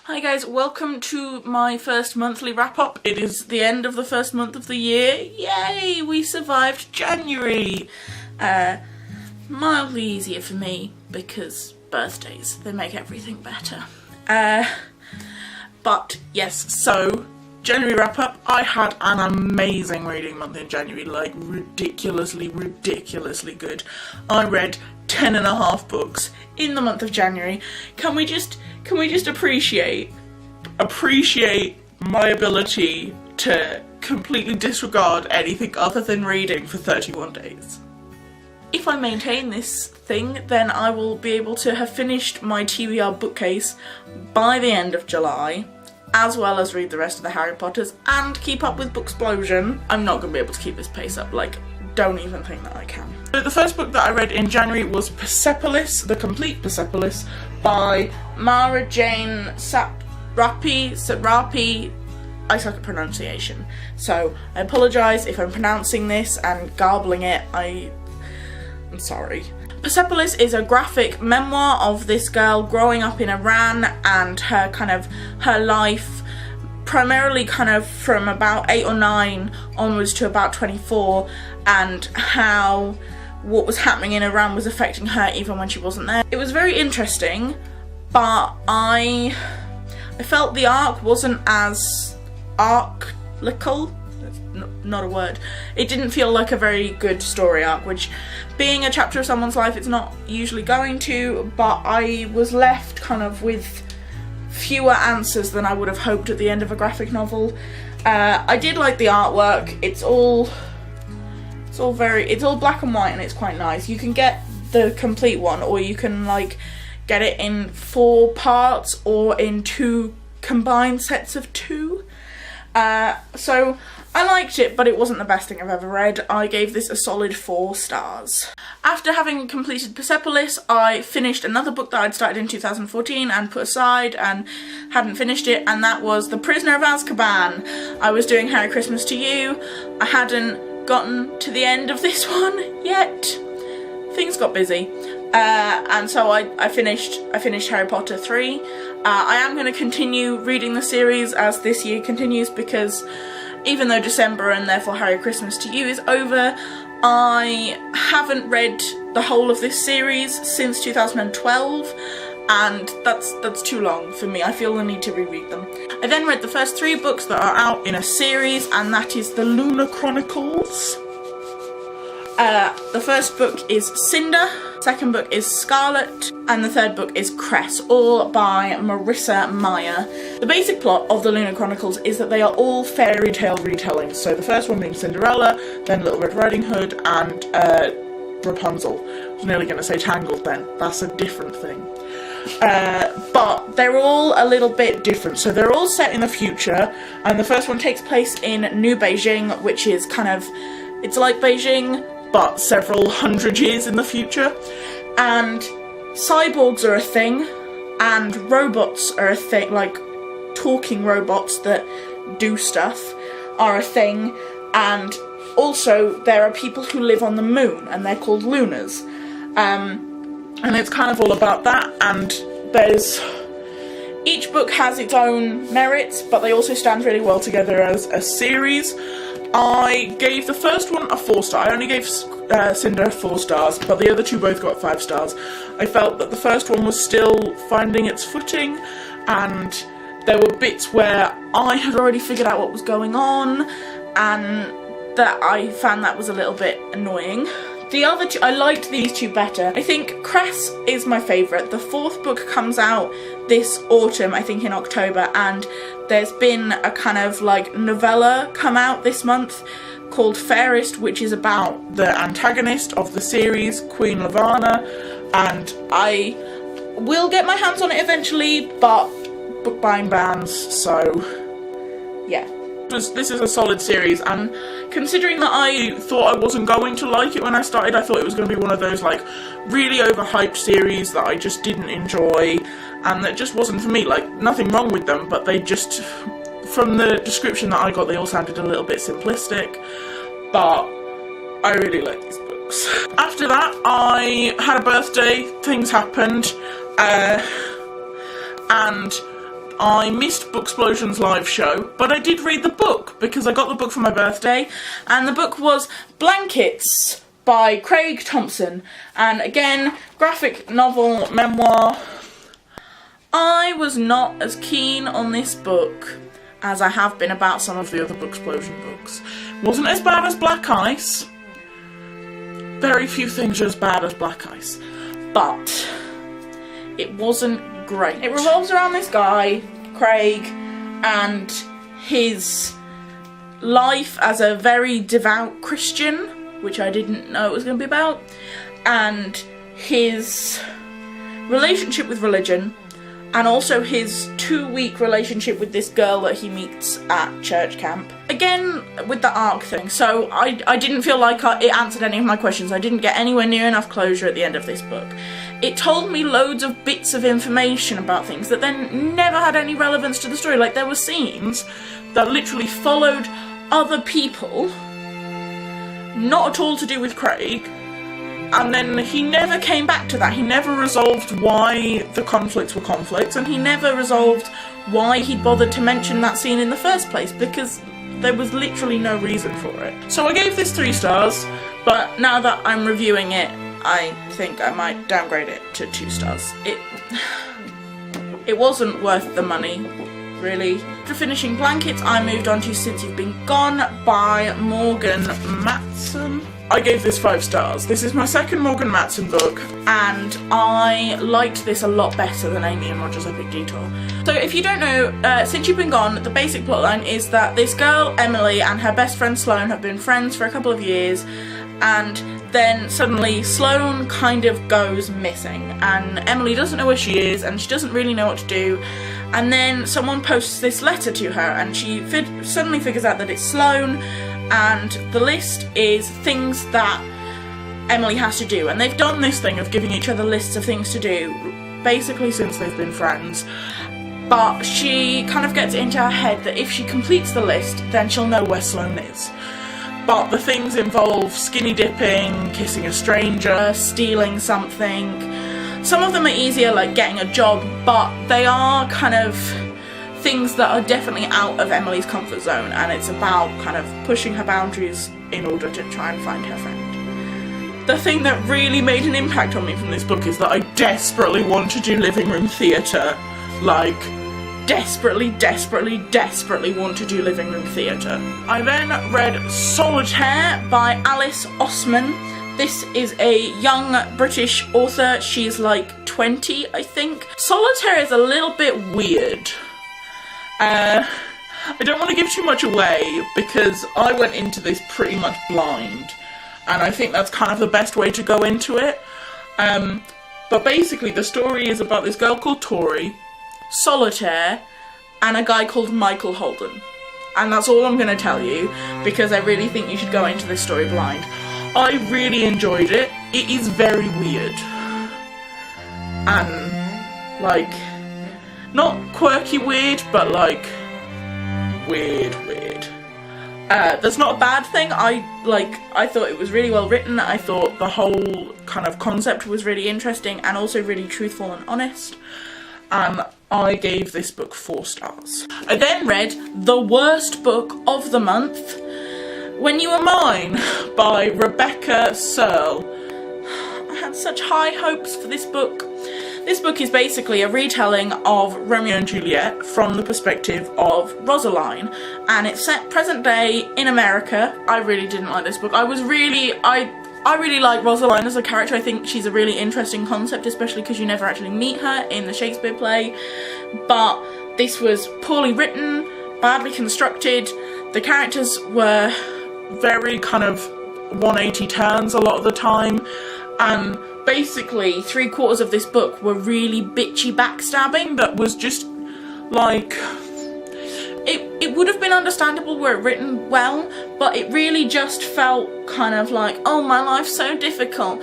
Hi guys, welcome to my first monthly wrap-up. It is the end of the first month of the year. Yay! We survived January! Mildly easier for me because birthdays, they make everything better. But yes, so January wrap-up. I had an amazing reading month in January, like ridiculously good. I read 10.5 books in the month of January. Can we just appreciate my ability to completely disregard anything other than reading for 31 days? If I maintain this thing, then I will be able to have finished my TBR bookcase by the end of July, as well as read the rest of the Harry Potters and keep up with Booksplosion. I'm not going to be able to keep this pace up, like, don't even think that I can. So the first book that I read in January was Persepolis, the complete Persepolis, by Mara Jane Satrapi. I suck at pronunciation, so I apologise if I'm pronouncing this and garbling it. I'm sorry. Persepolis is a graphic memoir of this girl growing up in Iran and her life, primarily kind of from about 8 or 9 onwards to about 24, and how what was happening in Iran was affecting her even when she wasn't there. It was very interesting, but I felt the arc wasn't as arc-lical. That's not a word. It didn't feel like a very good story arc, which, being a chapter of someone's life, it's not usually going to, but I was left kind of with fewer answers than I would have hoped at the end of a graphic novel. I did like the artwork. It's all black and white and it's quite nice. You can get the complete one, or you can like get it in 4 parts or in 2 combined sets of 2. So I liked it, but it wasn't the best thing I've ever read. I gave this a solid 4 stars. After having completed Persepolis, I finished another book that I'd started in 2014 and put aside and hadn't finished it, and that was The Prisoner of Azkaban. I was doing Merry Christmas to You. I hadn't gotten to the end of this one yet. Things got busy. And so I finished Harry Potter 3. I am going to continue reading the series as this year continues, because even though December and therefore Merry Christmas to You is over, I haven't read the whole of this series since 2012, and that's too long for me. I feel the need to reread them. I then read the first 3 books that are out in a series, and that is the Lunar Chronicles. The first book is Cinder, second book is Scarlet, and the third book is Cress, all by Marissa Meyer. The basic plot of the Lunar Chronicles is that they are all fairy tale retellings. So the first one being Cinderella, then Little Red Riding Hood, and Rapunzel. I was nearly going to say Tangled then. That's a different thing. But they're all a little bit different. So they're all set in the future, and the first one takes place in New Beijing, which is it's like Beijing, but several hundred years in the future. And cyborgs are a thing, and robots are a thing, like talking robots that do stuff are a thing, and also there are people who live on the moon, and they're called Lunars. And it's kind of all about that, and each book has its own merits, but they also stand really well together as a series. I gave the first one a 4 star. I only gave Cinder 4 stars, but the other 2 both got 5 stars. I felt that the first one was still finding its footing, and there were bits where I had already figured out what was going on, and that I found that was a little bit annoying. The other 2, I liked these 2 better. I think Cress is my favourite. The 4th book comes out this autumn, I think in October, and there's been a kind of like novella come out this month called Fairest, which is about the antagonist of the series, Queen Lavanna, and I will get my hands on it eventually, but book buying bans, so yeah. This is a solid series, and considering that I thought I wasn't going to like it when I started, I thought it was going to be one of those like really overhyped series that I just didn't enjoy, and that just wasn't for me. Like, nothing wrong with them, but they just, from the description that I got, they all sounded a little bit simplistic, but I really like these books. After that, I had a birthday, things happened, and I missed Booksplosion's live show, but I did read the book because I got the book for my birthday, and the book was Blankets by Craig Thompson, and again, graphic novel, memoir. I was not as keen on this book as I have been about some of the other Booksplosion books. Wasn't as bad as Black Ice. Very few things are as bad as Black Ice. But it wasn't great. It revolves around this guy, Craig, and his life as a very devout Christian, which I didn't know it was going to be about, and his relationship with religion, and also his 2-week relationship with this girl that he meets at church camp. Again, with the arc thing, so I didn't feel like it answered any of my questions. I didn't get anywhere near enough closure at the end of this book. It told me loads of bits of information about things that then never had any relevance to the story. Like, there were scenes that literally followed other people, not at all to do with Craig, and then he never came back to that. He never resolved why the conflicts were conflicts, and he never resolved why he bothered to mention that scene in the first place, because there was literally no reason for it. So I gave this 3 stars, but now that I'm reviewing it, I think I might downgrade it to 2 stars. It wasn't worth the money, really. After finishing Blankets, I moved on to Since You've Been Gone by Morgan Matson. I gave this 5 stars. This is my second Morgan Matson book, and I liked this a lot better than Amy and Roger's Epic Detour. So if you don't know, Since You've Been Gone, the basic plotline is that this girl, Emily, and her best friend Sloane have been friends for a couple of years, and then suddenly Sloane kind of goes missing, and Emily doesn't know where she is, and she doesn't really know what to do, and then someone posts this letter to her, and she suddenly figures out that it's Sloane, and the list is things that Emily has to do, and they've done this thing of giving each other lists of things to do basically since they've been friends, but she kind of gets it into her head that if she completes the list, then she'll know where Sloane is. But the things involve skinny dipping, kissing a stranger, stealing something. Some of them are easier, like getting a job, but they are kind of things that are definitely out of Emily's comfort zone, and it's about kind of pushing her boundaries in order to try and find her friend. The thing that really made an impact on me from this book is that I desperately want to do living room theatre. Like, desperately want to do living room theatre. I then read Solitaire by Alice Osman. This is a young British author. She's like 20, I think. Solitaire is a little bit weird. I don't want to give too much away because I went into this pretty much blind, and I think that's kind of the best way to go into it. But basically the story is about this girl called Tori, Solitaire, and a guy called Michael Holden. And that's all I'm going to tell you, because I really think you should go into this story blind. I really enjoyed it. It is very weird. And, like, not quirky weird, but like weird. That's not a bad thing. I thought it was really well written. I thought the whole kind of concept was really interesting and also really truthful and honest. I gave this book 4 stars. I then read the worst book of the month, When You Were Mine by Rebecca Searle. I had such high hopes for this book. This book is basically a retelling of Romeo and Juliet from the perspective of Rosaline, and it's set present day in America. I really didn't like this book. I really like Rosaline as a character. I think she's a really interesting concept, especially because you never actually meet her in the Shakespeare play. But this was poorly written, badly constructed. The characters were very kind of 180 turns a lot of the time, and basically 3/4 of this book were really bitchy backstabbing that was just like, it would have been understandable were it written well, but it really just felt kind of like, oh, my life's so difficult,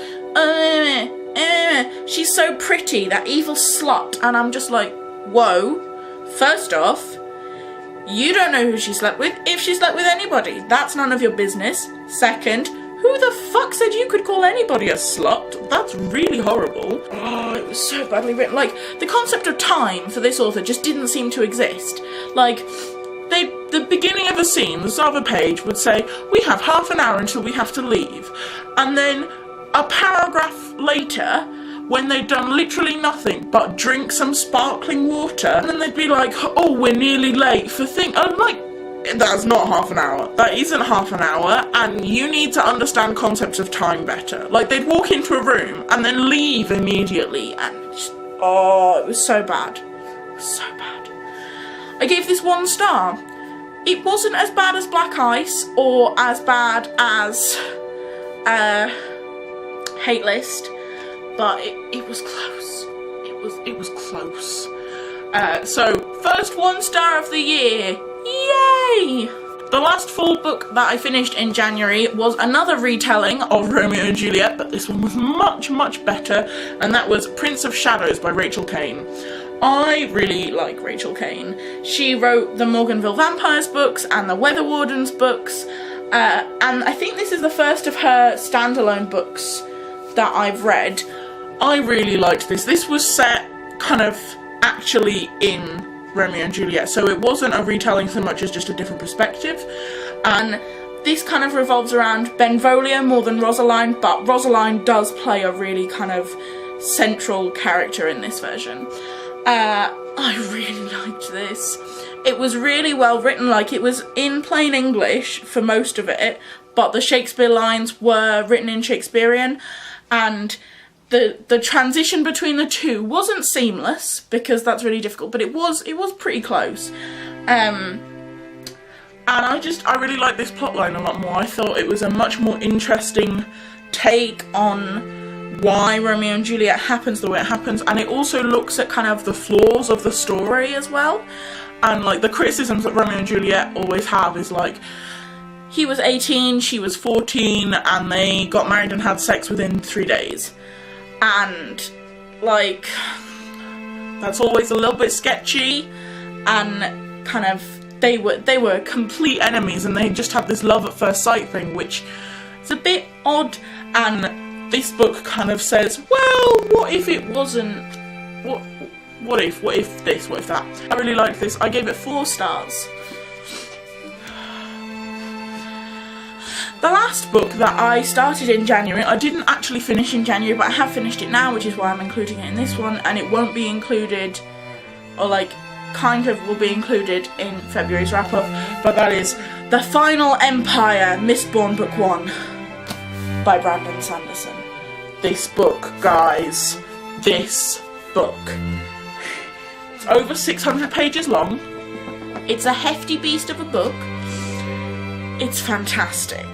she's so pretty, that evil slut, and I'm just like, whoa, first off, you don't know who she slept with, if she slept with anybody, that's none of your business. Second, Who the fuck said you could call anybody a slut? That's really horrible. Oh, it was so badly written. Like, the concept of time for this author just didn't seem to exist. Like, the beginning of a scene, the start of a page, would say, we have half an hour until we have to leave. And then a paragraph later, when they'd done literally nothing but drink some sparkling water, and then they'd be like, oh, we're nearly late for I'm like, that's not half an hour. That isn't half an hour, and you need to understand concepts of time better. Like, they'd walk into a room and then leave immediately, and just, oh, it was so bad. It was so bad. I gave this 1 star. It wasn't as bad as Black Ice, or as bad as Hate List, but it was close. It was close. So, first 1 star of the year. Yay! The last full book that I finished in January was another retelling of Romeo and Juliet, but this one was much, much better, and that was Prince of Shadows by Rachel Caine. I really like Rachel Caine. She wrote the Morganville Vampires books and the Weather Wardens books, and I think this is the first of her standalone books that I've read. I really liked this. This was set kind of actually in Romeo and Juliet, so it wasn't a retelling so much as just a different perspective, and this kind of revolves around Benvolio more than Rosaline, but Rosaline does play a really kind of central character in this version. I really liked this. It was really well written. Like, it was in plain English for most of it, but the Shakespeare lines were written in Shakespearean, and the transition between the two wasn't seamless, because that's really difficult, but it was pretty close. And I really liked this plotline a lot more. I thought it was a much more interesting take on why Romeo and Juliet happens the way it happens, and it also looks at kind of the flaws of the story as well. And like, the criticisms that Romeo and Juliet always have is like, he was 18, she was 14, and they got married and had sex within 3 days. And, like, that's always a little bit sketchy, and kind of, they were complete enemies, and they just had this love at first sight thing, which is a bit odd. And this book kind of says, well, what if it wasn't, what if this, what if that? I really liked this. I gave it 4 stars. The last book that I started in January, I didn't actually finish in January, but I have finished it now, which is why I'm including it in this one, and it won't be included, or like, kind of will be included in February's wrap-up, but that is The Final Empire, Mistborn Book 1 by Brandon Sanderson. This book, guys, this book. It's over 600 pages long. It's a hefty beast of a book. It's fantastic.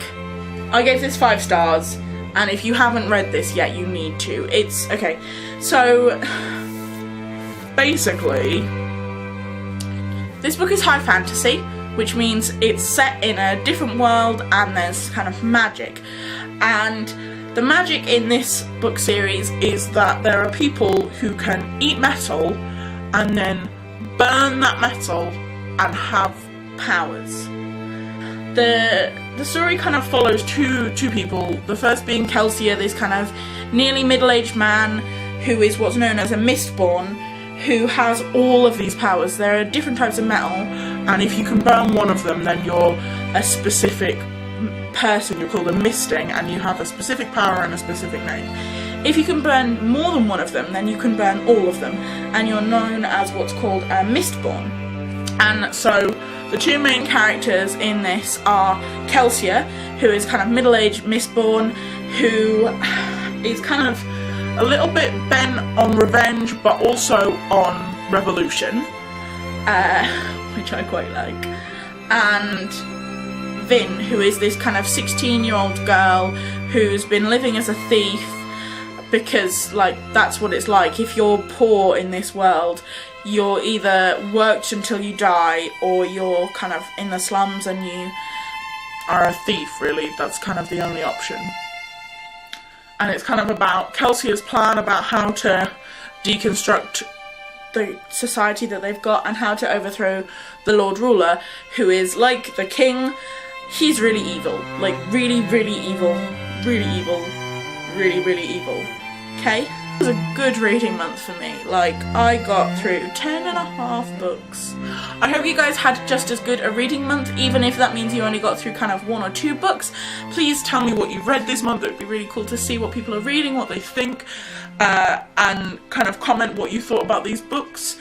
I gave this 5 stars, and if you haven't read this yet, you need to. It's, okay, so, basically, this book is high fantasy, which means it's set in a different world, and there's kind of magic. And the magic in this book series is that there are people who can eat metal, and then burn that metal, and have powers. The story kind of follows two people, the first being Kelsier, this kind of nearly middle-aged man who is what's known as a Mistborn, who has all of these powers. There are different types of metal, and if you can burn one of them, then you're a specific person, you're called a Misting, and you have a specific power and a specific name. If you can burn more than one of them, then you can burn all of them, and you're known as what's called a Mistborn. And so, the 2 main characters in this are Kelsier, who is kind of middle-aged Mistborn, who is kind of a little bit bent on revenge, but also on revolution, which I quite like. And Vin, who is this kind of 16-year-old girl who's been living as a thief, because, like, that's what it's like. If you're poor in this world, you're either worked until you die, or you're kind of in the slums and you are a thief, really. That's kind of the only option. And it's kind of about Kelsier's plan about how to deconstruct the society that they've got, and how to overthrow the Lord Ruler, who is like the king, he's really evil. Like, really, really evil. Really evil. Really, really evil. Okay? It was a good reading month for me. Like, I got through 10.5 books. I hope you guys had just as good a reading month, even if that means you only got through kind of 1 or 2 books. Please tell me what you've read this month. It would be really cool to see what people are reading, what they think, and kind of comment what you thought about these books.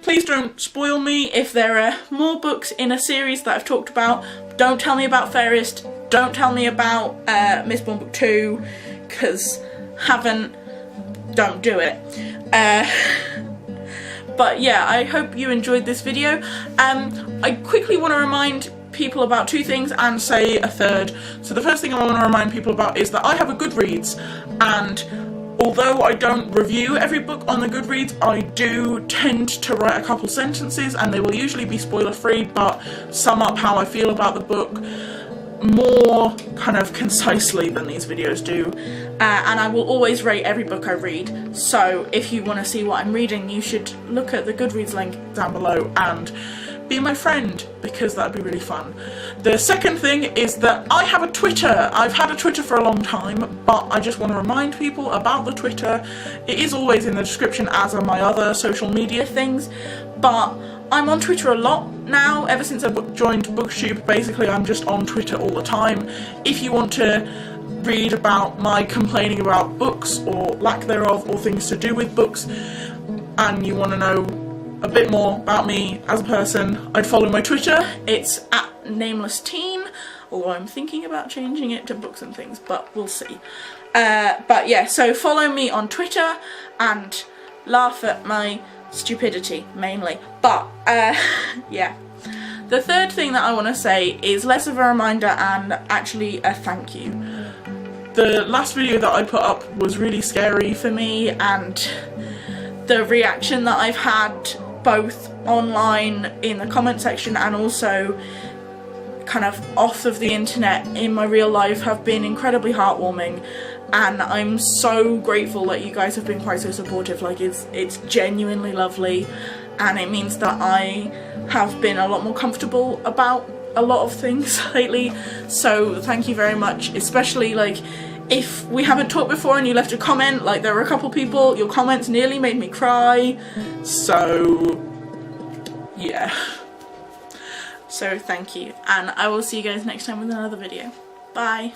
Please don't spoil me if there are more books in a series that I've talked about. Don't tell me about Fairest. Don't tell me about Mistborn Book 2, because don't do it. But yeah, I hope you enjoyed this video. I quickly want to remind people about 2 things and say a third. So the first thing I want to remind people about is that I have a Goodreads, and although I don't review every book on the Goodreads, I do tend to write a couple sentences, and they will usually be spoiler free but sum up how I feel about the book more kind of concisely than these videos do, and I will always rate every book I read, so if you want to see what I'm reading, you should look at the Goodreads link down below and be my friend, because that would be really fun. The second thing is that I have a Twitter. I've had a Twitter for a long time, but I just want to remind people about the Twitter. It is always in the description, as are my other social media things, but I'm on Twitter a lot now. Ever since I joined BookTube, basically I'm just on Twitter all the time. If you want to read about my complaining about books or lack thereof, or things to do with books, and you want to know a bit more about me as a person, I'd follow my Twitter. It's @NamelessTeen, although I'm thinking about changing it to Books and Things, but we'll see. But yeah, so follow me on Twitter and laugh at my stupidity mainly. But yeah, the third thing that I want to say is less of a reminder and actually a thank you. The last video that I put up was really scary for me, and the reaction that I've had both online in the comment section and also kind of off of the internet in my real life have been incredibly heartwarming, and I'm so grateful that you guys have been quite so supportive. Like, it's genuinely lovely, and it means that I have been a lot more comfortable about a lot of things lately, so thank you very much. Especially, like, if we haven't talked before and you left a comment, like, there were a couple people, your comments nearly made me cry, so yeah. So thank you, and I will see you guys next time with another video. Bye.